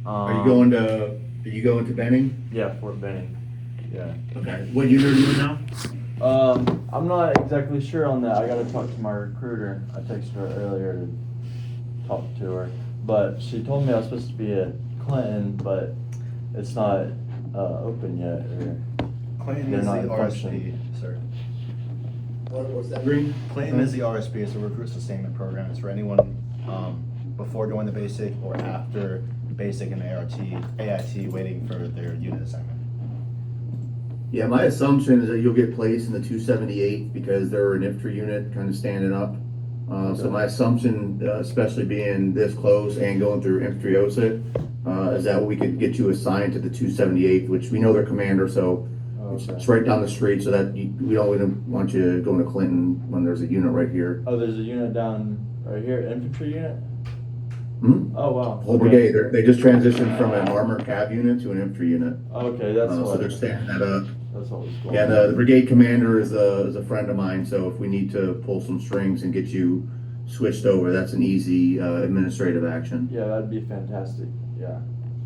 Are you going to Benning? Yeah, Fort Benning. Yeah. Okay. What unit are you in now? I'm not exactly sure on that. I gotta talk to my recruiter. I texted her earlier to talk to her, but she told me I was supposed to be at Clinton, but it's not open yet. Or Clinton they're is not the in function. RSP, sir. What's that? Green? Clinton is the RSP, it's a recruit sustainment program. It's for anyone before going to basic or after basic and AIT waiting for their unit assignment. Yeah, my assumption is that you'll get placed in the 278 because they're an infantry unit kind of standing up. So my assumption, especially being this close and going through infantry OSIT, is that we could get you assigned to the 278, which we know their commander, so it's right down the street, so that we don't want you going to Clinton when there's a unit right here. Oh, there's a unit down right here, infantry unit? Hmm? Oh, wow. Whole brigade, they just transitioned from an armored cav unit to an infantry unit. Okay, that's So what. they're standing that up. That's what was going Yeah, on. the brigade commander is a friend of mine, so if we need to pull some strings and get you switched over, that's an easy administrative action. Yeah, that'd be fantastic. Yeah.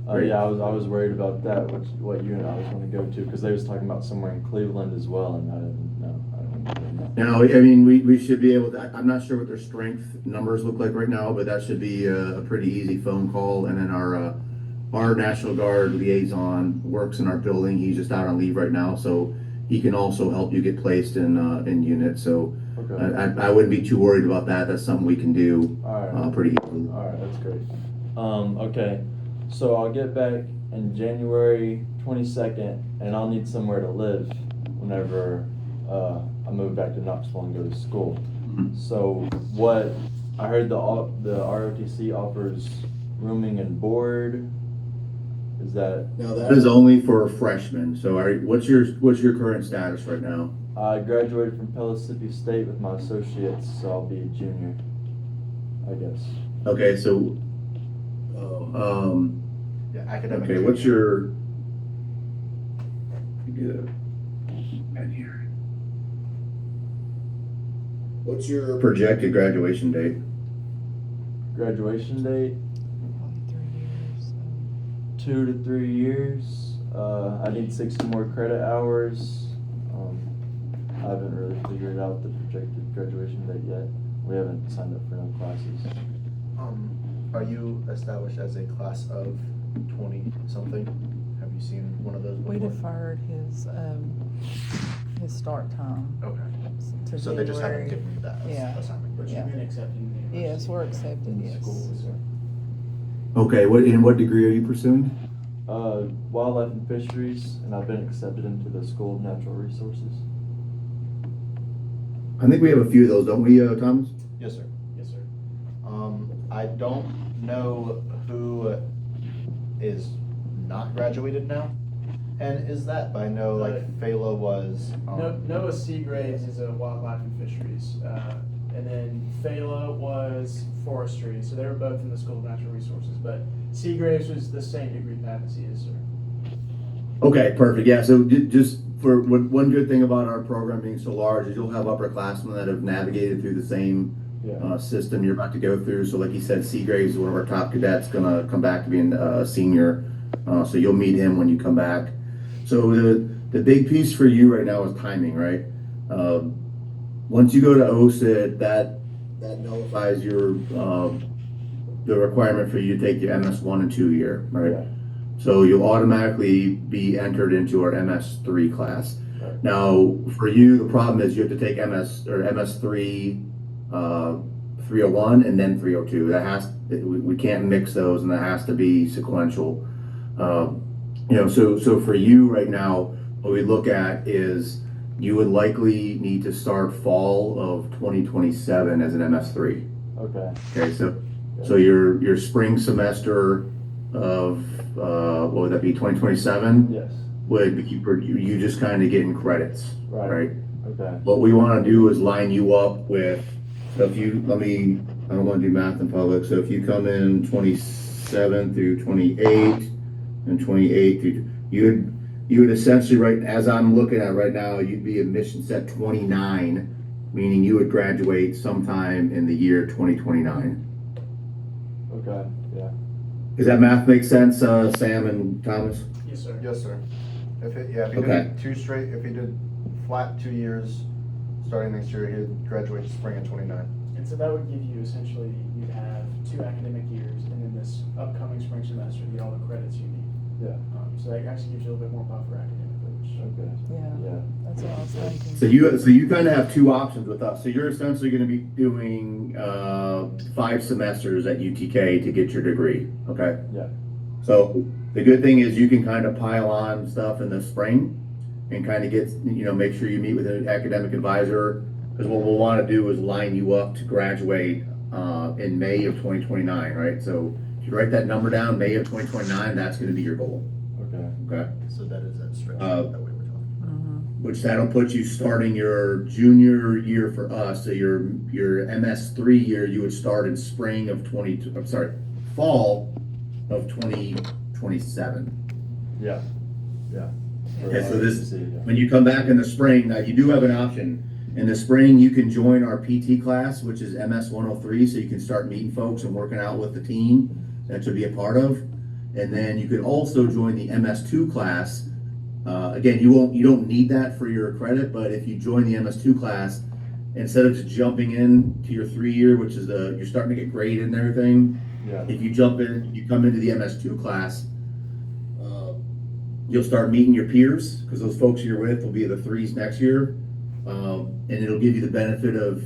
Great. Yeah, I was worried about that, what unit I was going to go to, because they was talking about somewhere in Cleveland as well, and I didn't know. I don't know. Now, I mean, we should be able to, I'm not sure what their strength numbers look like right now, but that should be a pretty easy phone call. And then our National Guard liaison works in our building. He's just out on leave right now, so he can also help you get placed in units. So Okay. I wouldn't be too worried about that. That's something we can do All right. pretty easily. All right, that's great. Okay, so I'll get back in January 22nd, and I'll need somewhere to live whenever I move back to Knoxville and go to school. Mhm. So what I heard the ROTC offers rooming and board. Is that? Now that is only for freshmen. So what's your current status right now? I graduated from Pellissippi State with my associates, so I'll be a junior, I guess. Okay, so Yeah, academic. okay, what's your get a pen here. What's your projected graduation date? Graduation date? Probably 3 years. 2 to 3 years. I need 60 more credit hours. I haven't really figured out the projected graduation date yet. We haven't signed up for no classes. Are you established as a class of 20 something? Have you seen one of those before? We deferred his start time Okay. to So they just haven't January. given you that Yeah. assignment. But Yeah. you've been accepting the Yes, we're accepted, yes. schools. Okay, what degree are you pursuing? Wildlife and fisheries, and I've been accepted into the School of Natural Resources. I think we have a few of those, don't we, Thomas? Yes, sir. Yes, sir. I don't know who is not graduated now and is that, but I know like Phala was. Noah Seagraves is a wildlife and fisheries, and then Phala was forestry. So they were both in the School of Natural Resources, but Seagraves was the same degree path as he is, sir. Okay, perfect. Yeah, so just for one good thing about our program being so large is you'll have upperclassmen that have navigated through the same system you're about to go through. So like you said, Seagraves is one of our top cadets, gonna come back to being a senior. So you'll meet him when you come back. So the big piece for you right now is timing, right? Once you go to OSIT, that nullifies your the requirement for you to take your MS1 and 2 year, right? Yeah. So you'll automatically be entered into our MS3 class. Right. Now, for you, the problem is you have to take MS3 301 and then 302. We can't mix those, and that has to be sequential. So for you right now, what we look at is you would likely need to start fall of 2027 as an MS3. Okay. Okay, so your spring semester of what would that be, 2027? Yes. Would be you just kind of getting credits, right? Okay. What we want to do is line you up with. So if you I don't want to do math in public. So if you come in 27 through 28 and 28 through you would essentially, right as I'm looking at right now, you'd be at mission set 29, meaning you would graduate sometime in the year 2029. Okay. Yeah. Does that math make sense, Sam and Thomas? Yes, sir. Yes, sir. If he Okay. did 2 straight, if he did flat 2 years, starting next year, he'd graduate spring of 29. And so that would give you essentially, you'd have 2 academic years, and then this upcoming spring semester, you get all the credits you need. Yeah, So that actually gives you a little bit more buffer academically, which. okay, Yeah, yeah. that's what I was thinking. So you kind of have two options with us. So you're essentially going to be doing 5 semesters at UTK to get your degree. Okay. Yeah. So the good thing is you can kind of pile on stuff in the spring and kind of get, make sure you meet with an academic advisor, because what we'll want to do is line you up to graduate in May of 2029, right? So if you write that number down, May of 2029, that's going to be your goal. Okay. Okay. So that is that stretch Uh, that we were talking. Which that'll put you starting your junior year for us. So your MS3 year, you would start in fall of 2027. Yeah. Yeah. Okay, so this, Yeah. when you come back in the spring, now you do have an option. In the spring, you can join our PT class, which is MS 103, so you can start meeting folks and working out with the team that you'll be a part of. And then you could also join the MS2 class. Again, you don't need that for your credit, but if you join the MS2 class, instead of just jumping in to your 3-year, which is you're starting to get graded and everything, Yeah. if you come into the MS2 class, you'll start meeting your peers, because those folks you're with will be the 3s next year. And it'll give you the benefit of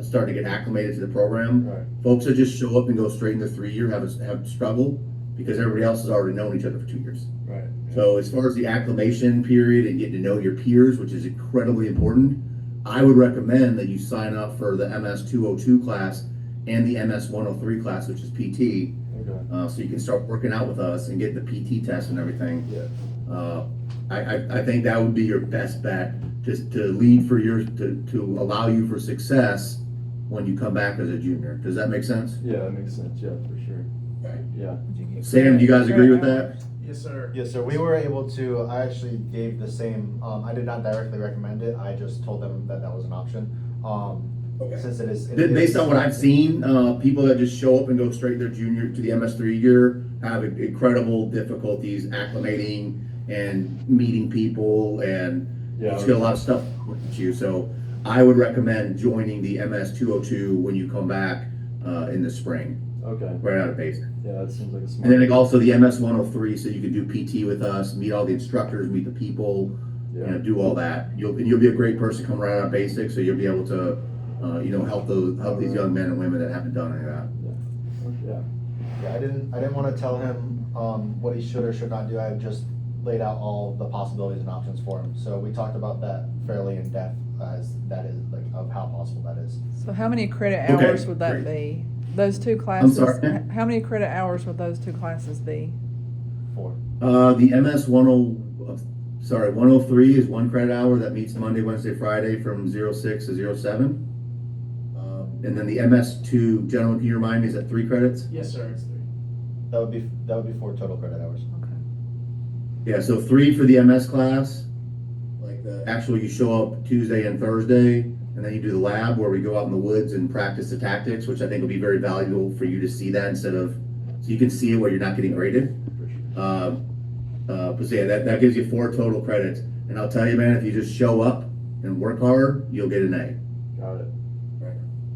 starting to get acclimated to the program. Right. Folks that just show up and go straight into 3-year have struggle, because everybody else has already known each other for 2 years. Right. So as far as the acclimation period and getting to know your peers, which is incredibly important, I would recommend that you sign up for the MS 202 class and the MS 103 class, which is PT, Okay. so you can start working out with us and get the PT test and everything. Yeah. I think that would be your best bet to lead for to allow you for success when you come back as a junior. Does that make sense? Yeah, that makes sense. Yeah, for sure. Right. Yeah. Would you get Sam, do you guys agree with that? Yes, sir. Yes, sir. We were able to. I actually gave the same. I did not directly recommend it. I just told them that that was an option. Okay. Since it is Based on what I've seen, people that just show up and go straight their junior to the MS3 year have incredible difficulties acclimating and meeting people, and Yeah. just get a lot of stuff with you. So I would recommend joining the MS 202 when you come back in the spring, Okay. right out of basic. Yeah, that seems like a smart. And then also the MS 103, so you can do PT with us, meet all the instructors, meet the people, Yeah. do all that. You'll be a great person coming right out of basic, so you'll be able to, help these young men and women that haven't done any of that. Yeah. Yeah, I didn't want to tell him what he should or should not do. I just laid out all the possibilities and options for him. So we talked about that fairly in depth, as that is like of how possible that is. So how many credit Okay, hours would that great. be? Those 2 classes? sorry? How many credit hours would those 2 classes be? 4. The MS 103 is 1 credit hour that meets Monday, Wednesday, Friday from 06 to 07. And then the MS2, gentlemen, can you remind me, is that 3 credits? Yes, sir. It's 3. That would be 4 total credit hours. Okay. Yeah, so 3 for the MS class. Like you show up Tuesday and Thursday, and then you do the lab where we go out in the woods and practice the tactics, which I think will be very valuable for you to see that so you can see it where you're not getting graded. For sure. But so yeah, that gives you 4 total credits. And I'll tell you, man, if you just show up and work hard, you'll get an A. Got it.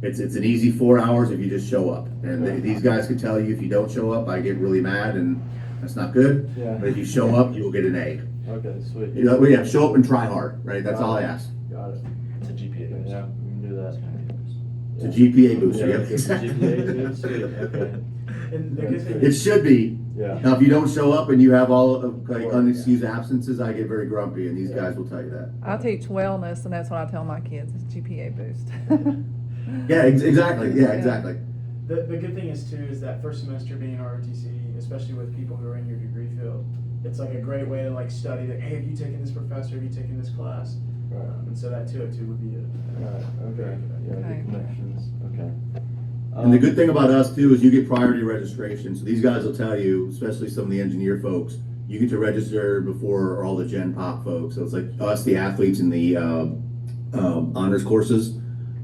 It's an easy 4 hours if you just show up. And these guys can tell you if you don't show up, I get really mad, and that's not good. Yeah. But if you show up, you'll get an A. Okay, sweet. Show up and try hard, right? That's all I ask. Got it. It's a GPA boost. Yeah, we can do that. It's a GPA booster. Yeah, Yeah, it's a exactly. GPA too, sweet, okay. And the good thing It is, should be. Yeah. Now, if you don't show up and you have all of unexcused absences, I get very grumpy, and these guys will tell you that. I teach wellness, and that's what I tell my kids, it's GPA boost. Yeah, exactly. Yeah, exactly. the good thing is too is that first semester being ROTC, especially with people who are in your degree field, it's like a great way to like study that. Hey, have you taken this professor? Have you taken this class? Right. And so that 202 would be a Right, okay, yeah, Okay. good connections, okay. And the good thing about us too is you get priority registration. So these guys will tell you, especially some of the engineer folks, you get to register before all the Gen Pop folks. So it's like us, the athletes, in the honors courses.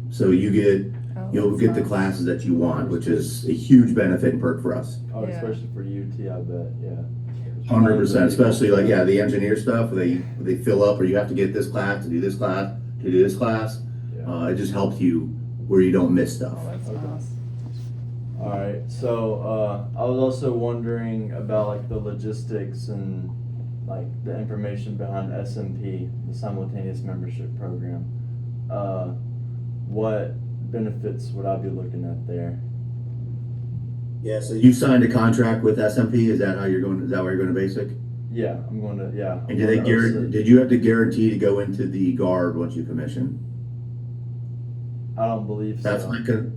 So you get you'll that's get the nice. classes that you want, which is a huge benefit and perk for us. Oh, Yeah. especially for UT, I bet, yeah. 100%, especially like, yeah, the engineer stuff, they fill up, or you have to get this class to do this class, to do this class. Yeah. It just helps you where you don't miss stuff. Oh, that's Okay. nice. Alright, so, I was also wondering about like the logistics and like the information behind SMP, the simultaneous membership program. What benefits would I be looking at there? Yeah, so you signed a contract with SMP, is that where you're going to basic? Yeah, I'm going to, yeah. I'm And did going they to OSIT. did you have to guarantee to go into the guard once you commission? I don't believe so. That's like a,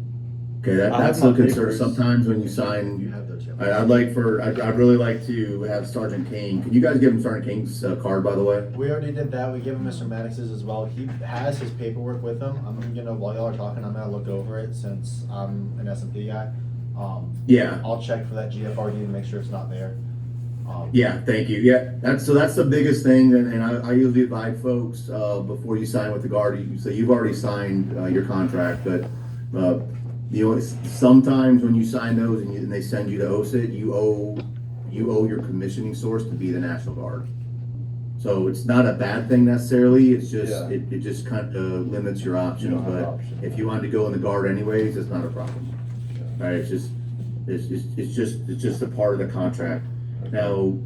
okay, I that's have a my concern, papers. sometimes when you You sign, have those, yeah. I'd really like to have Sergeant King, can you guys give him Sergeant King's card, by the way? We already did that. We gave him Mr. Maddox's as well. He has his paperwork with him. I'm gonna, while y'all are talking, I'm gonna look over it since I'm an S&P guy. Yeah. I'll check for that GFRD to make sure it's not there. Yeah, thank you. Yeah, that's the biggest thing, and I usually advise folks before you sign with the guard. So you've already signed your contract, but you know, sometimes when you sign those and they send you to OSIT, you owe your commissioning source to be the National Guard. So it's not a bad thing necessarily. It's just Yeah. it just kind of limits your options. You don't have But options. if you wanted to go in the guard anyways, it's not a problem. Yeah. Right? It's just a part of the contract. Now,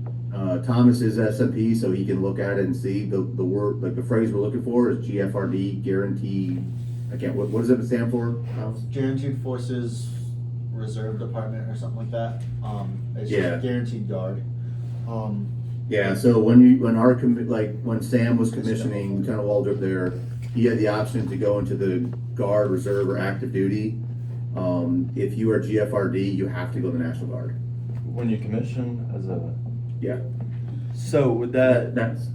Thomas is SMP, so he can look at it and see the word, like the phrase we're looking for is GFRD, guaranteed. I can't, what does it stand for, Thomas? Guaranteed Forces Reserve Department or something like that. It's Yeah. just guaranteed guard. Yeah, so when Sam was commissioning, Lieutenant Waldrop there, he had the option to go into the guard, reserve, or active duty. If you are GFRD, you have to go to the National Guard. When you commission as a, Yeah. so would that, That's,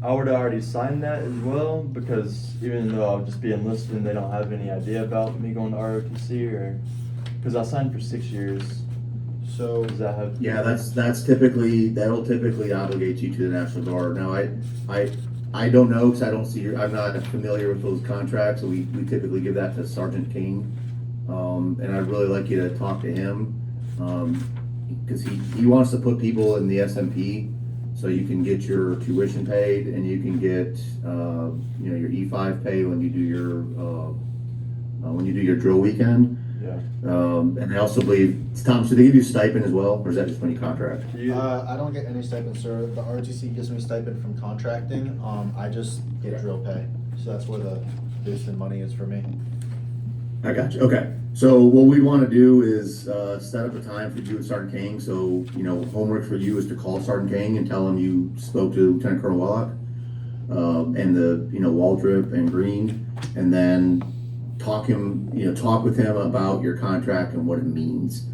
I would already sign that as well, because even though I'll just be enlisted and they don't have any idea about me going to ROTC, or, because I signed for 6 years, So does that have? yeah, that'll typically obligate you to the National Guard. Now, I don't know, because I don't see, I'm not familiar with those contracts, so we typically give that to Sergeant King. And I'd really like you to talk to him, because he wants to put people in the SMP, so you can get your tuition paid, and you can get, your E5 pay when you do your drill weekend. Yeah. And I also believe, Tom, should they give you a stipend as well, or is that just when you contract? Do you, I don't get any stipend, sir. The ROTC gives me stipend from contracting. I just get drill pay. So that's where the boost in money is for me. I got you. Okay. So what we want to do is set up a time for you and Sergeant King. So, homework for you is to call Sergeant King and tell him you spoke to Lieutenant Colonel Wallach and Waldrop and Green, and then talk with him about your contract and what it means.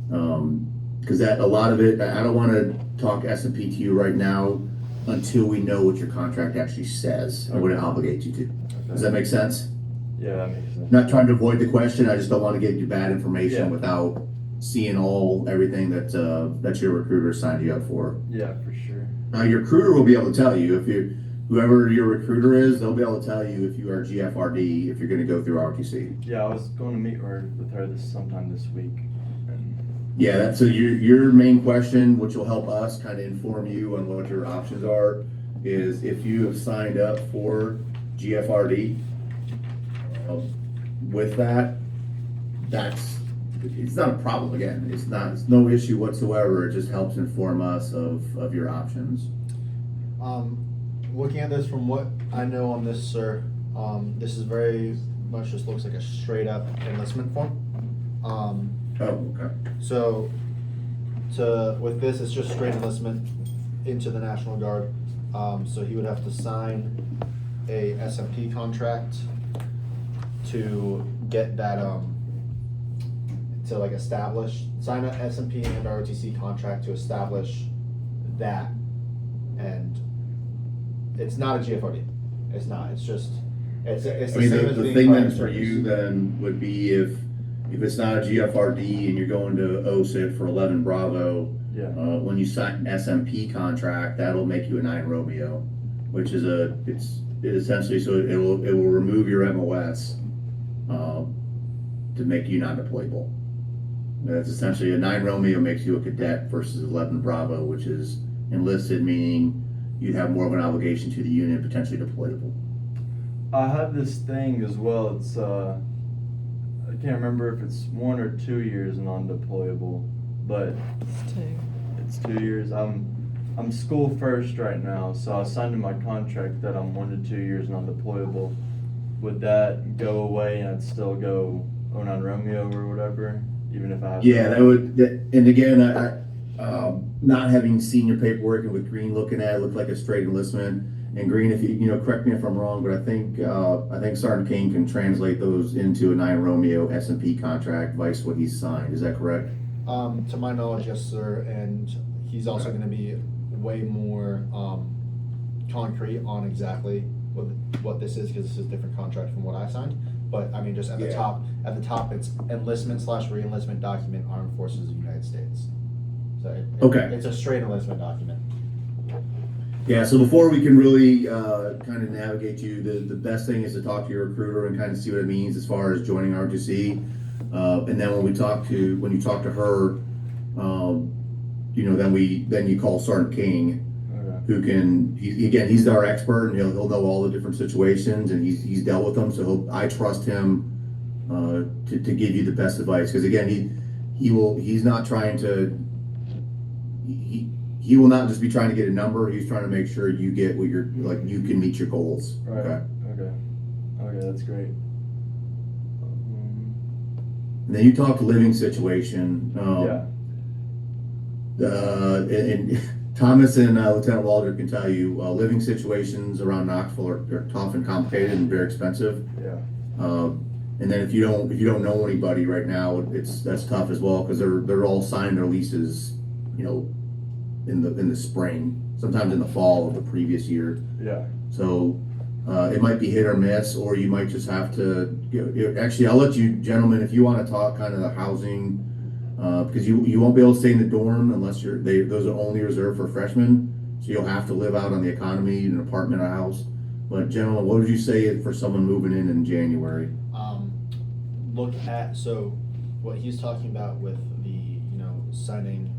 Because a lot of it, I don't want to talk S&P to you right now until we know what your contract actually says and what it obligates you to. Does that make sense? yeah, that makes sense. Not trying to avoid the question, I just don't want to give you bad information Yeah. without seeing everything that your recruiter signed you up for. Yeah, for sure. Now, your recruiter will be able to tell you, whoever your recruiter is, they'll be able to tell you if you are GFRD, if you're going to go through ROTC. Yeah, I was going to meet with her sometime this week. And Yeah, so your main question, which will help us kind of inform you on what your options are, is if you have signed up for GFRD, with that, it's not a problem again. It's no issue whatsoever. It just helps inform us of your options. Looking at this from what I know on this, sir, this is very much just looks like a straight up enlistment form. Oh, okay. So with this, it's just straight enlistment into the National Guard. So he would have to sign a SMP contract to get that, to like sign an SMP and ROTC contract to establish that. And it's not a GFRD. It's not, it's just, it's the I mean, same as the being thing private then for service. you then would be if it's not a GFRD and you're going to OSIT for 11 Bravo, yeah. when you sign an SMP contract, that'll make you a 9 Romeo, which is it essentially, so it will remove your MOS. to make you non-deployable. That's essentially a 9 Romeo makes you a cadet versus 11 Bravo, which is enlisted, meaning you'd have more of an obligation to the unit, potentially deployable. I have this thing as well. It's I can't remember if it's 1 or 2 years non-deployable, but It's two. it's 2 years. I'm school first right now, so I signed in my contract that I'm 1 to 2 years non-deployable. Would that go away and I'd still go 09 Romeo or whatever, even if I have? Yeah, that would. And again, I not having seen your paperwork and with Green looking at it, looked like a straight enlistment. And Green, if you know, correct me if I'm wrong, but I think Sergeant King can translate those into a 9 Romeo S&P contract, vice what he's signed. Is that correct? To my knowledge, yes, sir, and he's also Okay. gonna be way more, concrete on exactly what this is, because this is a different contract from what I signed. But, I mean, just at the Yeah. top, it's enlistment/re-enlistment document, Armed Forces of the United States. So Okay. it's a straight enlistment document. Yeah, so before we can really kind of navigate you, the best thing is to talk to your recruiter and kind of see what it means as far as joining ROTC. And then when you talk to her, you know, then you call Sergeant King, Okay. who can, he's our expert, and he'll know all the different situations, and he's dealt with them, so I trust him to give you the best advice, because again, he's not trying to, he will not just be trying to get a number, he's trying to make sure you get what you're, like, you can meet your goals. Right. Okay. Okay, that's great. And then you talk living situation. Yeah. And Thomas and Lieutenant Walter can tell you, living situations around Knoxville are tough and complicated and very expensive. Yeah. And then if you don't know anybody right now, that's tough as well, because they're all signing their leases, you know, in the spring, sometimes in the fall of the previous year. Yeah. So it might be hit or miss, or you might just have to. Actually, I'll let you gentlemen, if you want to talk kind of the housing, because you won't be able to stay in the dorm unless those are only reserved for freshmen. So you'll have to live out on the economy in an apartment or house. But gentlemen, what would you say for someone moving in January? Look at, so what he's talking about with the, you know, signing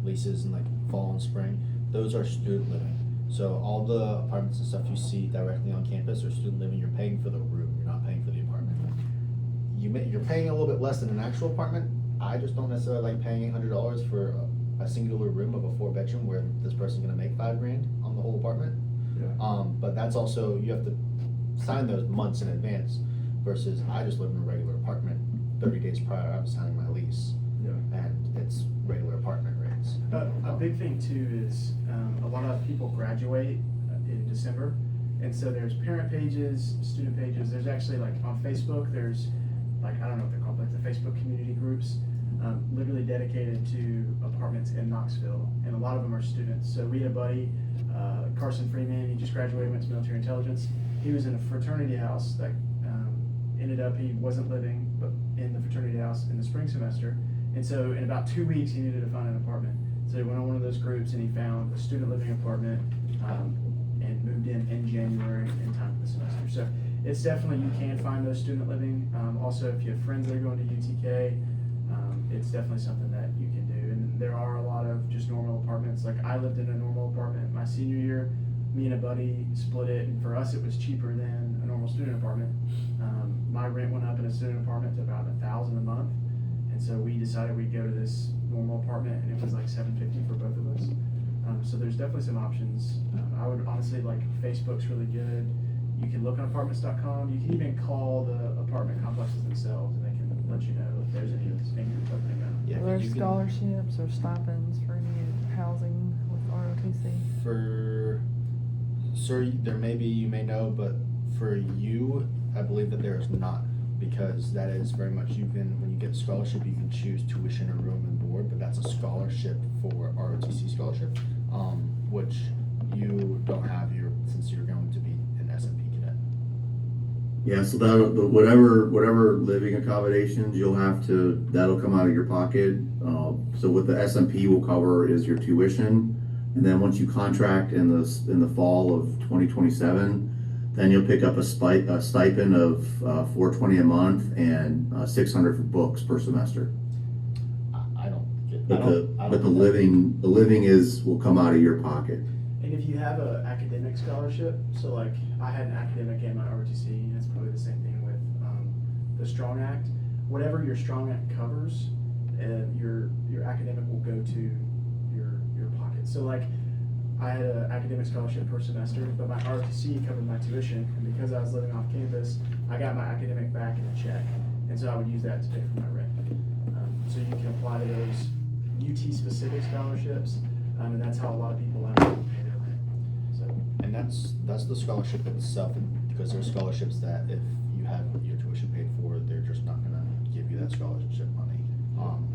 leases in like fall and spring, those are student living. So all the apartments and stuff you see directly on campus are student living. You're paying for the room, you're not paying for the apartment. You're paying a little bit less than an actual apartment. I just don't necessarily like paying $800 for a singular room of a 4-bedroom where this person's gonna make $5,000 on the whole apartment. Yeah. But that's also, you have to sign those months in advance, versus I just live in a regular apartment 30 days prior I was signing my lease, Yeah. and it's regular apartment rates. A big thing too is a lot of people graduate in December, and so there's parent pages, student pages. There's actually, like, on Facebook, there's, like, I don't know what they're called, like the Facebook community groups, literally dedicated to apartments in Knoxville, and a lot of them are students. So we had a buddy, Carson Freeman. He just graduated, went to military intelligence. He was in a fraternity house that ended up, he wasn't living but in the fraternity house in the spring semester, and so in about 2 weeks he needed to find an apartment. So he went on one of those groups and he found a student living apartment, and moved in January in time for the semester. So it's definitely, you can find those student living. Also, if you have friends that are going to UTK, it's definitely something that you can do. And there are a lot of just normal apartments. Like, I lived in a normal apartment my senior year. Me and a buddy split it, and for us it was cheaper than a normal student apartment. My rent went up in a student apartment to about $1,000 a month, and so we decided we'd go to this normal apartment, and it was like $750 for both of us. So there's definitely some options. I would honestly, like, Facebook's really good. You can look on apartments.com. You can even call the apartment complexes themselves, and they can let you know if there's any thing you're opening up. Yeah, Are there you can- scholarships or stipends for any housing with ROTC? For, sir, there may be, you may know, but for you, I believe that there is not, because that is very much, when you get a scholarship, you can choose tuition or room and board, but that's a scholarship for ROTC scholarship, which you don't have since you're going to be an S&P cadet. Yeah, so whatever living accommodations that'll come out of your pocket. So what the S&P will cover is your tuition, and then once you contract in the fall of 2027, then you'll pick up a stipend of $420 a month and $600 for books per semester. I don't get. But I don't the living will come out of your pocket. And if you have an academic scholarship, so like I had an academic and my ROTC, and it's probably the same thing with the Strong Act. Whatever your Strong Act covers, your academic will go to your pocket. So like I had an academic scholarship per semester, but my ROTC covered my tuition, and because I was living off campus, I got my academic back in a check, and so I would use that to pay for my rent. So you can apply to those UT specific scholarships, and that's how a lot of people end up pay their rent. So And that's the scholarship itself, because there's scholarships that if you have your tuition paid for, they're just not gonna give you that scholarship money.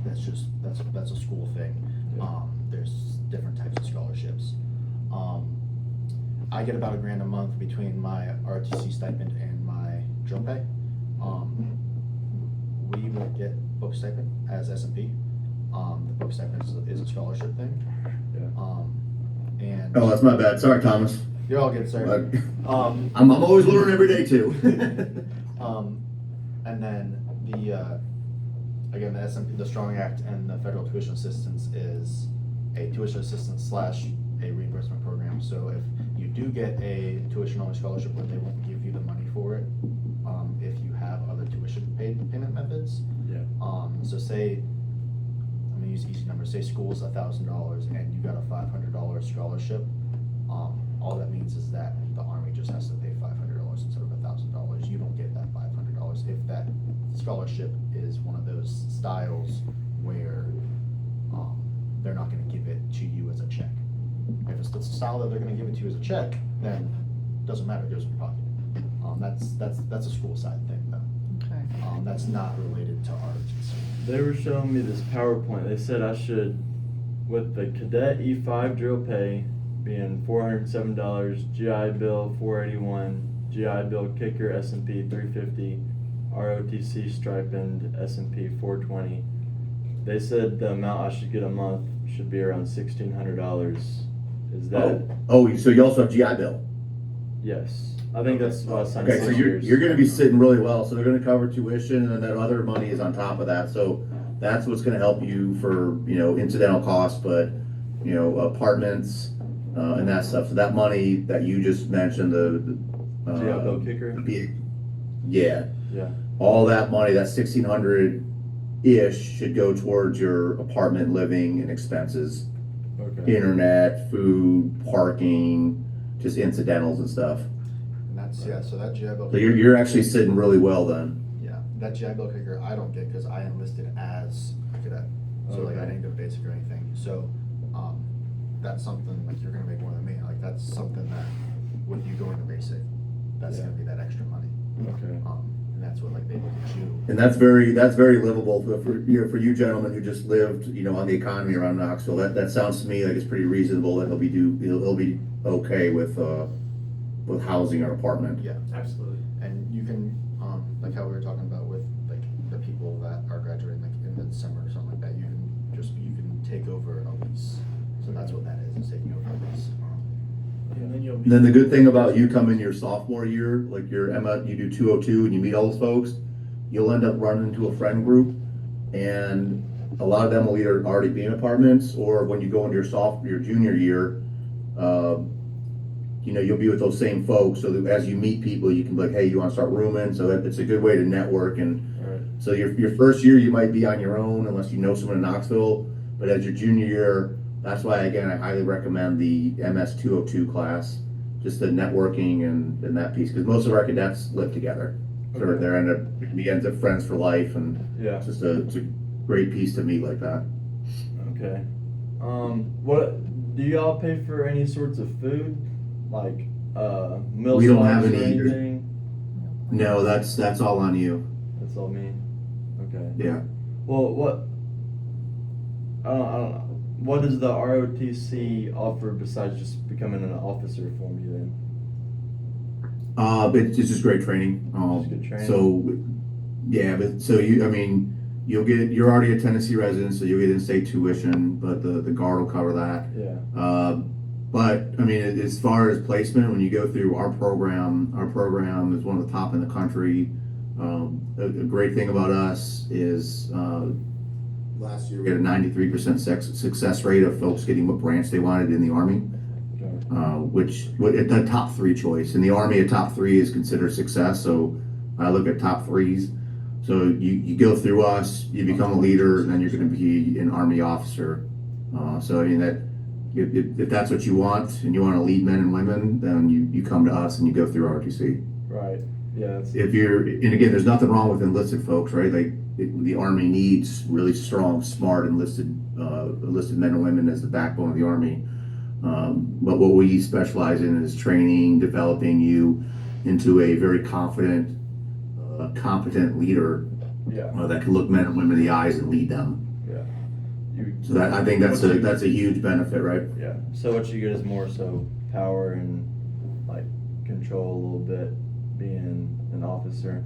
That's a school thing. There's different types of scholarships. I get about $1,000 a month between my RTC stipend and my drill pay. We will get book stipend as S&P. The book stipend is a scholarship thing. Yeah. And Oh, that's my bad. Sorry, Thomas. you're all good, sir. I'm always learning every day too. And then again, the S&P, the Strong Act and the federal tuition assistance is a tuition assistance slash a reimbursement program. So if you do get a tuition only scholarship where they won't give you the money for it, if you have other tuition payment methods. Yeah. So say, I'm gonna use easy numbers, say school's $1,000 and you got a $500 scholarship. All that means is that the Army just has to pay $500 instead of $1,000. You don't get that $500 if that scholarship is one of those styles where they're not going to give it to you as a check. If it's the style that they're going to give it to you as a check, then it doesn't matter, it goes in your pocket. That's a school side thing though. Okay. That's not related to ROTC. They were showing me this PowerPoint. They said I should, with the Cadet E5 drill pay being $407, GI Bill $481, GI Bill kicker S&P $350, ROTC stipend S&P $420. They said the amount I should get a month should be around $1,600. Is that? Oh, so you also have GI Bill. Yes. I think that's what I signed. Okay, so 6 you're years. going to be sitting really well. So they're going to cover tuition, and then other money is on top of that. So that's what's going to help you for incidental costs, but apartments and that stuff. So that money that you just mentioned, the GI Bill kicker. Yeah. Yeah. All that money, that $1,600-ish, should go towards your apartment living and expenses, Okay. internet, food, parking, just incidentals and stuff. And that's, so that GI Bill. So you're actually sitting really well then. Yeah, that GI Bill kicker I don't get because I enlisted as a cadet. So like I Okay. didn't go basic or anything. So that's something like you're gonna make more than me. Like that's something that with you going to basic, that's Yeah. gonna be that extra money. Okay. And that's what like they look at you. And that's very livable for you gentlemen who just lived, on the economy around Knoxville. That sounds to me like it's pretty reasonable that he'll be okay with housing or apartment. Yeah, absolutely. and you can like how we were talking about with like the people that are graduating like in the December or something like that. You can take over a lease. So that's what that is taking over a lease. And then you'll be. And then the good thing about you coming your sophomore year, like you do 202 and you meet all those folks, you'll end up running into a friend group, and a lot of them will either already be in apartments, or when you go into your junior year, you'll be with those same folks. So that as you meet people, you can be like, hey, you want to start rooming? So it's a good way to network. And All right. so your first year you might be on your own unless you know someone in Knoxville, but as your junior year, that's why again I highly recommend the MS 202 class, just the networking and that piece, because most of our cadets live together. So Okay. they ends up friends for life, and Yeah. it's a great piece to meet like that. Okay. What do y'all pay for any sorts of food, like meal We don't have slots or any either. anything? No, that's all on you. That's all me. Okay. Yeah. Well, what? I don't know. What does the ROTC offer besides just becoming an officer for me then? It's just great training. Just good training. So, yeah, but so you're already a Tennessee resident, so you'll get in-state tuition, but the guard will cover that. Yeah. But I mean, as far as placement, when you go through our program is one of the top in the country. A great thing about us is last year we had a 93% success rate of folks getting what branch they wanted in the Army, which at the top three choice. In the Army, a top three is considered success. So I look at top threes. So you go through us, you become a leader, and then you're going to be an Army officer. So I mean that. If that's what you want and you want to lead men and women, then you come to us and you go through ROTC. Right. Yeah. If you're, and again, there's nothing wrong with enlisted folks, right? Like the Army needs really strong, smart enlisted men and women as the backbone of the Army. But what we specialize in is training, developing you into a very confident, competent leader that can look men and women in the eyes and lead them. So that I think that's a huge benefit, right? Yeah. So what you get is more so power and like control a little bit, being an officer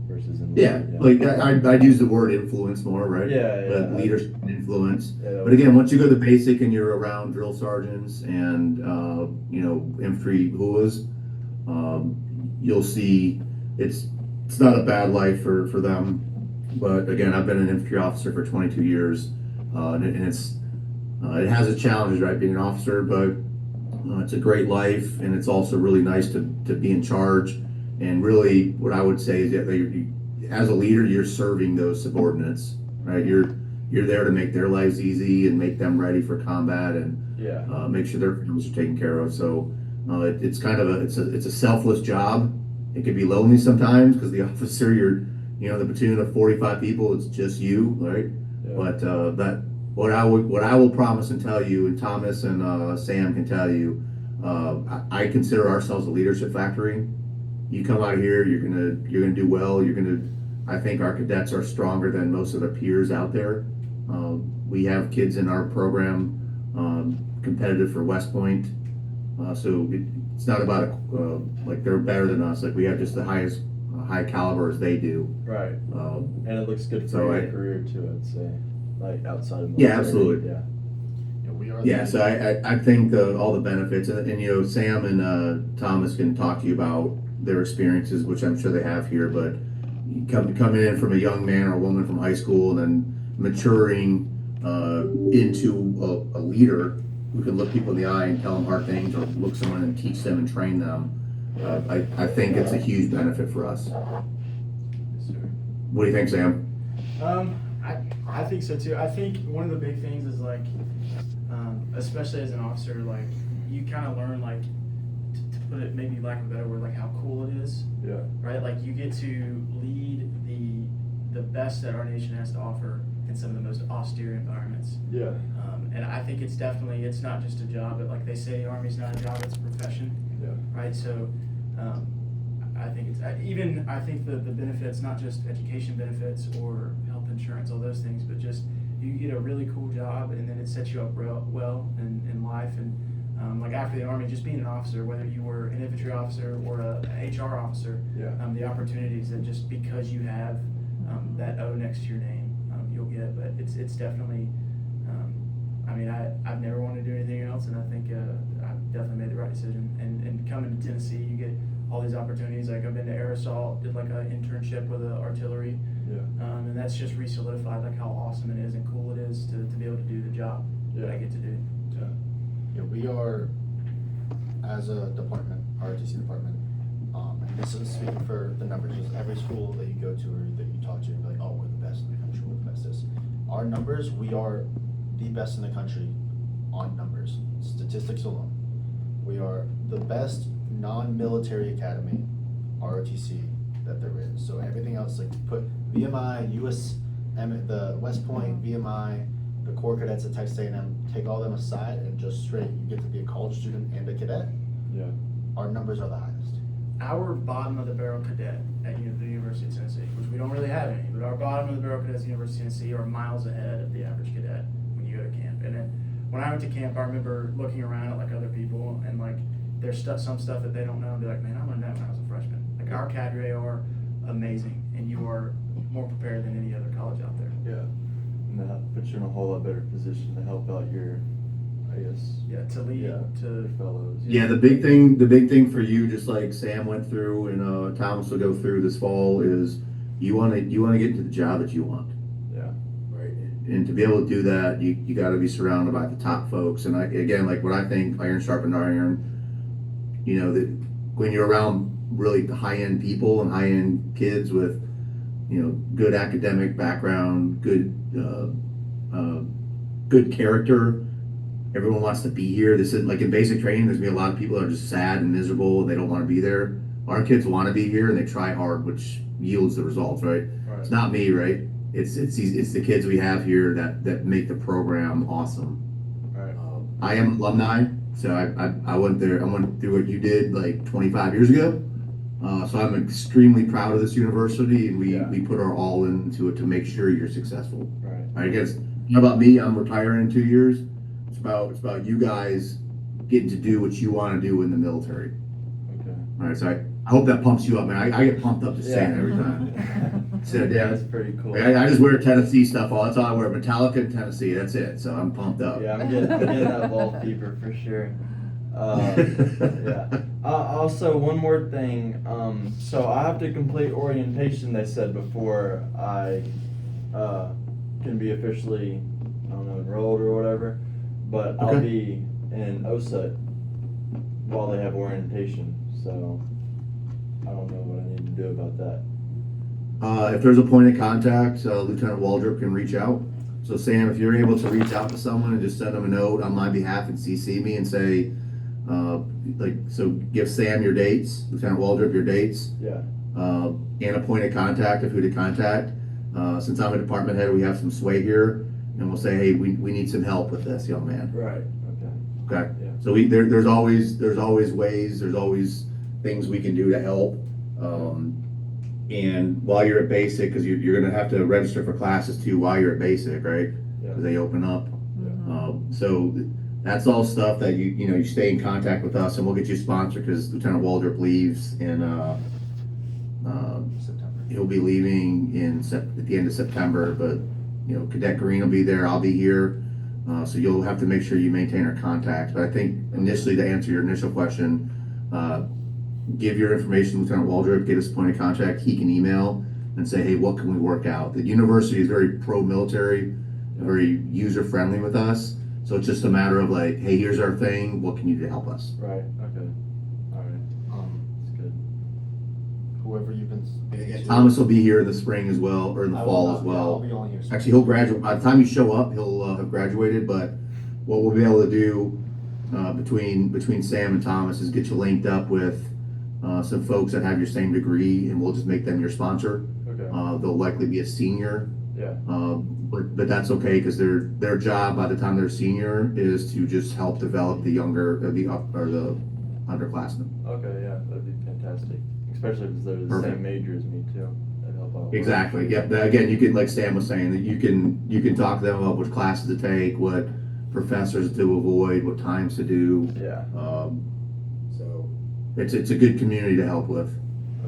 versus an like I'd use the word influence more, right? Yeah. Leadership and influence. Yeah, but again, once you go to basic and you're around drill sergeants and infantry HUAs, you'll see it's not a bad life for them. But again, I've been an infantry officer for 22 years. And it has its challenges, right, being an officer, but it's a great life, and it's also really nice to be in charge. And really, what I would say is that as a leader, you're serving those subordinates, right? You're there to make their lives easy and make them ready for combat, and make sure their families are taken care of. So it's kind of it's a selfless job. It can be lonely sometimes because the officer, the platoon of 45 people, it's just you, right? But what I will promise and tell you, and Thomas and Sam can tell you, I consider ourselves a leadership factory. You come out here, you're gonna do well. I think our cadets are stronger than most of their peers out there. We have kids in our program competitive for West Point, so it's not about like they're better than us. Like we have just the highest high caliber as they do. Right. And it looks good for your career too, I'd say. Like outside of military. Yeah, absolutely. So I think all the benefits, and Sam and Thomas can talk to you about their experiences, which I'm sure they have here. But coming in from a young man or a woman from high school, and then maturing into a leader who can look people in the eye and tell them hard things, or look someone and teach them and train them. I think it's a huge benefit for us. What do you think, Sam? I think so too. I think one of the big things is like, especially as an officer, like you kind of learn like to put it maybe lack of a better word, like how cool it is. Yeah. Right. Like you get to lead the best that our nation has to offer in some of the most austere environments. Yeah. And I think it's not just a job, but like they say, the Army's not a job; it's a profession. Yeah. Right. So. I think I think the benefits, not just education benefits or health insurance, all those things, but just you get a really cool job, and then it sets you up well in life. And like after the Army, just being an officer, whether you were an infantry officer or a HR officer, the opportunities that just because you have that O next to your name, you'll get. But it's definitely. I mean, I've never wanted to do anything else, and I think I've definitely made the right decision. And coming to Tennessee, you get all these opportunities. Like I've been to Air Assault, did like an internship with the artillery, and that's just re-solidified like how awesome it is and cool it is to be able to do the job that I get to do. Yeah, we are, as a department, ROTC department, and this is speaking for the numbers. Every school that you go to or that you talk to, you're like, oh, we're the best in the country. We're the bestest. Our numbers, we are the best in the country on numbers, statistics alone. We are the best non-military academy, ROTC, that there is. So everything else, like put VMI, the West Point, VMI, the Corps Cadets at Texas A&M, take all them aside and just straight, you get to be a college student and a cadet. Yeah. Our numbers are the highest. Our bottom of the barrel cadet at the University of Tennessee, which we don't really have any, but our bottom of the barrel cadets at the University of Tennessee are miles ahead of the average cadet when you go to camp. And then when I went to camp, I remember looking around at like other people and like there's some stuff that they don't know and be like, man, I learned that when I was a freshman. Like our cadre are amazing, and you are more prepared than any other college out there. Yeah. And that puts you in a whole lot better position to help out your I guess. Yeah, to lead, Yeah. to. Fellows. Yeah, the big thing for you, just like Sam went through and Thomas will go through this fall, is you want to get into the job that you want. Yeah. Right. And to be able to do that, you got to be surrounded by the top folks. And again, like what I think, iron sharpened iron. You know that when you're around really high end people and high end kids with, you know, good academic background, good character. Everyone wants to be here. This is like in basic training. There's gonna be a lot of people that are just sad and miserable. And they don't want to be there. Our kids want to be here and they try hard, which yields the results. Right? Right. It's not me, right? It's the kids we have here that make the program awesome. Right. I am alumni, so I went there. I went through what you did like 25 years ago. So I'm extremely proud of this university, and we put our all into it to make sure you're successful. Right. I guess. How about me? I'm retiring in 2 years. It's about you guys getting to do what you want to do in the military. Okay. All right. So I hope that pumps you up, man. I get pumped up just saying it every time. So, Yeah, that's pretty cool. I just wear Tennessee stuff all. That's all I wear. Metallica and Tennessee. That's it. So I'm pumped up. Yeah, I'm getting that ball fever for sure. Yeah. Also, one more thing. So I have to complete orientation. They said before I can be officially, I don't know, enrolled or whatever. But I'll Okay. be in OSUT while they have orientation. So I don't know what I need to do about that. If there's a point of contact, Lieutenant Waldrop can reach out. So Sam, if you're able to reach out to someone and just send them a note on my behalf and CC me and say, so give Sam your dates, Lieutenant Waldrop your dates, Yeah. and a point of contact of who to contact. Since I'm a department head, we have some sway here, and we'll say, hey, we need some help with this, young man. Right. Okay. Okay. Yeah. So there's always ways, there's always things we can do to help. And while you're at basic, because you're going to have to register for classes too while you're at basic, right? Yeah. Because they open up. Yeah. So that's all stuff that you stay in contact with us, and we'll get you sponsored because Lieutenant Waldrop leaves in September. he'll be leaving at the end of September. But Cadet Green will be there. I'll be here. So you'll have to make sure you maintain our contact. But I think initially, to answer your initial question, give your information to Lieutenant Waldrop, get us a point of contact. He can email and say, hey, what can we work out? The university is very pro-military, very user-friendly with us. So it's just a matter of like, hey, here's our thing. What can you do to help us? Right. Okay. All right. That's good. Whoever you've been speaking to. Thomas will be here in the spring as well, or in the I fall will as not- yeah, I'll well. be only here. Actually, he'll graduate. By the time you show up, he'll have graduated. But what we'll be able to do between Sam and Thomas is get you linked up with some folks that have your same degree, and we'll just make them your sponsor. Okay. They'll likely be a senior. Yeah. But that's okay because their job by the time they're senior is to just help develop the younger or the underclassmen. Okay. Yeah. That'd be fantastic. Especially if they're the Perfect. same major as me too. That'd help out. Exactly. Yep. Again, you can, like Sam was saying, that you can talk to them about which classes to take, what professors to avoid, what times to do. Yeah. So it's a good community to help with.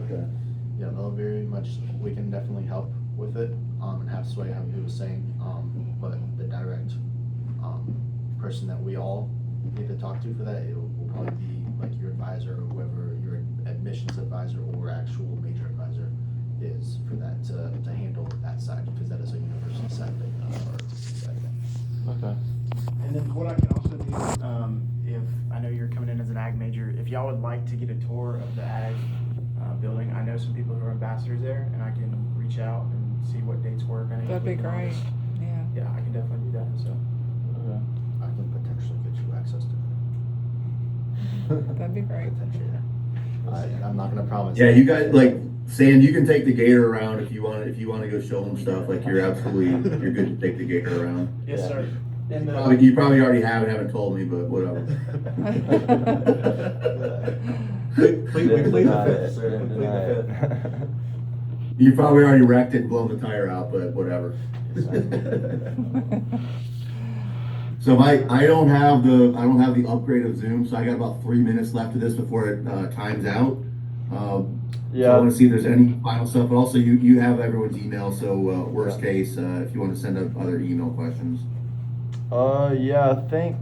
Okay. Yeah, no, very much. We can definitely help with it, and have sway, how he was saying. But the direct person that we all need to talk to for that, it will probably be like your advisor or whoever your admissions advisor or actual major advisor is for that to handle that side, because that is a university side thing, not our side thing. Okay. And then what I can also do, if I know you're coming in as an ag major, if y'all would like to get a tour of the ag building, I know some people who are ambassadors there, and I can reach out and see what dates work. I know That'd be you're great. honest. Yeah. Yeah, I can definitely do that. So Okay. I can potentially get you access to it. That'd be great. Potentially. I'm not gonna promise. Yeah, you guys like Sam. You can take the gator around if you want. If you want to go show them stuff, like you're good to take the gator around. Yes, Yeah. sir. And You probably already haven't told me, but whatever. Plead the Deny fifth, it. sir. Plead Deny the it. fifth. You probably already wrecked it and blown the tire out, but whatever. So I don't have the upgrade of Zoom, so I got about 3 minutes left of this before it times out. So I want to see if there's any final stuff, but also you have everyone's email, so worst case, if you want to send up other email questions. Yeah, I think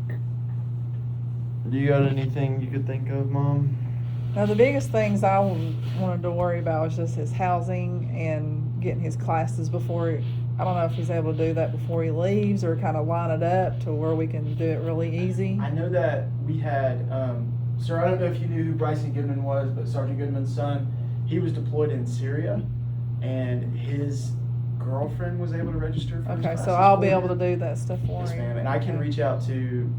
Do you got anything you could think of, Mom? Now, the biggest things I wanted to worry about was just his housing and getting his classes before. I don't know if he's able to do that before he leaves or kind of line it up to where we can do it really easy. I know that we had, sir, I don't know if you knew who Bryson Goodman was, but Sergeant Goodman's son, he was deployed in Syria, and his girlfriend was able to register for his Okay, classes so I'll for be him. able to do that stuff for Yes, him. ma'am, and I can reach out to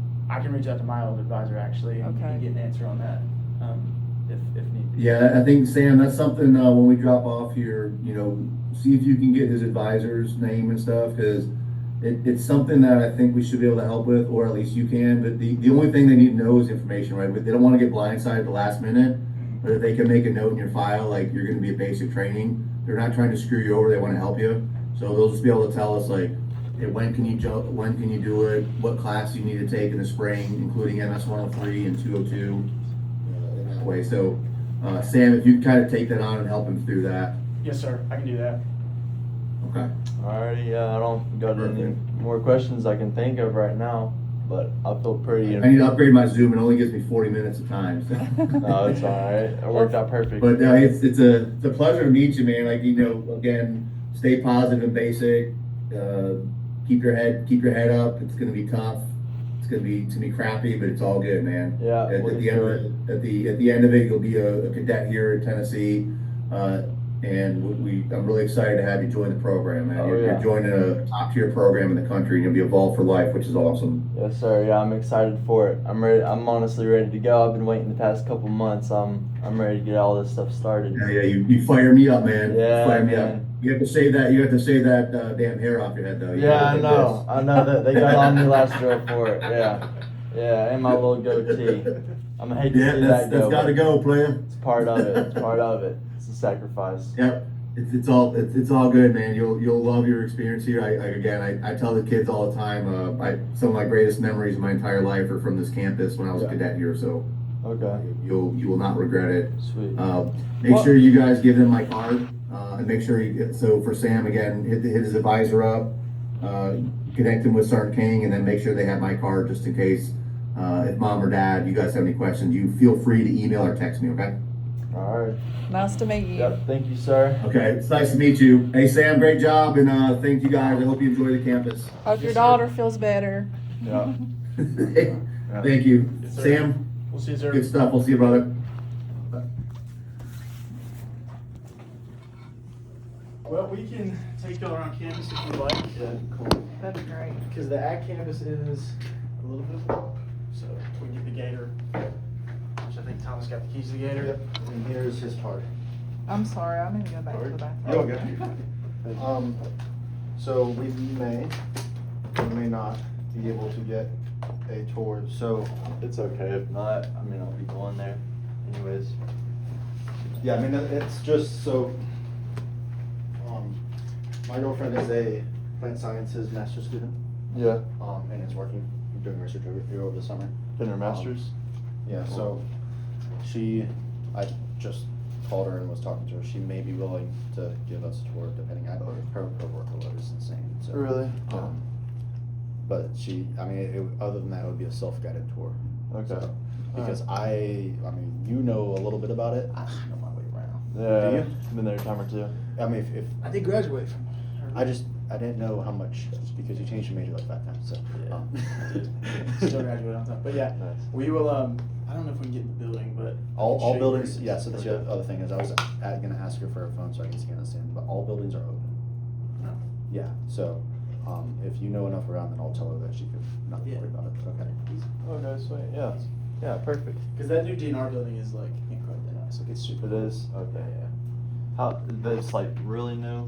my old advisor actually, and Okay. get an answer on that, if need be. Yeah, I think, Sam, that's something, when we drop off here, see if you can get his advisor's name and stuff, because it's something that I think we should be able to help with, or at least you can, but the only thing they need to know is information, right? But they don't want to get blindsided at the last minute, but if they can make a note in your file, like, you're gonna be a basic training, they're not trying to screw you over, they want to help you, so they'll just be able to tell us, like, hey, when can you do it, what class you need to take in the spring, including MS 103 and 202, in that way, so, Sam, if you can kind of take that on and help him through that. Yes, sir, I can do that. Okay. Alrighty, yeah, I don't got any Perfect. more questions I can think of right now, but I feel pretty. I need to upgrade my Zoom. It only gives me 40 minutes of time. So. No, it's alright. It worked out perfect. But it's a pleasure to meet you, man. Like, again, stay positive and basic. Keep your head up. It's gonna be tough. It's gonna be crappy, but it's all good, man. Yeah, At looking the end forward. at the end of it, you'll be a cadet here in Tennessee. And I'm really excited to have you join the program, man. Oh, You're yeah. joining a top tier program in the country, and you'll be involved for life, which is awesome. Yes, sir. Yeah, I'm excited for it. I'm ready. I'm honestly ready to go. I've been waiting the past couple months. I'm ready to get all this stuff started. Yeah, you fire me up, man. Yeah, Fire me man. up. You have to save that. You have to save that damn hair off your head, though. You Yeah, gotta I take know. this. I know that they got on me last drill for it. Yeah, yeah, and my little goatee. I'm gonna hate to Yeah, see that's that go. got to but go, player. It's part of it. It's part of it. It's a sacrifice. Yep. It's all good, man. You'll love your experience here. I tell the kids all the time. Some of my greatest memories of my entire life are from this campus when I was a cadet here. So Okay. you will not regret it. Sweet. Make sure you guys give them my card, and make sure so for Sam again, hit his advisor up, connect him with Sergeant King, and then make sure they have my card just in case. If mom or dad, you guys have any questions, you feel free to email or text me. Okay. All right. Nice to meet you. Yep. Thank you, sir. Okay. It's nice to meet you. Hey Sam, great job, and thank you guys. I hope you enjoy the campus. Hope your Yes, sir. daughter feels better. Yeah. Thank you, Yes, sir. Sam. We'll see you, sir. Good stuff. We'll see you, brother. Well, we can take y'all around campus if you like. Yeah. Cool. That'd be great. Because the ag campus is a little bit of walk, so we can get the gator, which I think Thomas got the keys to the gator. Yep, and here's his card. I'm sorry, I need to go back to the bathroom. You're good. So we may or may not be able to get a tour, so, It's okay if not. I mean, I'll be going there, anyways. yeah, I mean, it's just so, my girlfriend is a plant sciences master's student, Yeah. and is doing research here over the summer. Been her master's. Yeah, so I just called her and was talking to her. She may be willing to give us a tour depending on her workload is insane. So, Really? but other than that, it would be a self-guided tour. Okay. So, because I mean, you know a little bit about it. I know my way around. Yeah. Do you? Been there a time or two. I mean, if I did graduate from. I didn't know how much because you changed your major like 5 times. So, Still graduate on time, but yeah, Nice. we will. I don't know if we can get in the building, but all Shake buildings. hands. Yeah. So that's the Okay. other thing is I was going to ask her for her phone so I can scan this in, but all buildings are open. No. Yeah. So, if you know enough around, then I'll tell her that she could not Yeah. worry about it. Okay. Okay, sweet. Yeah. Yeah, perfect. because that new DNR building is like incredibly nice. Like it's super. It is? Okay, yeah. How, that's like really new?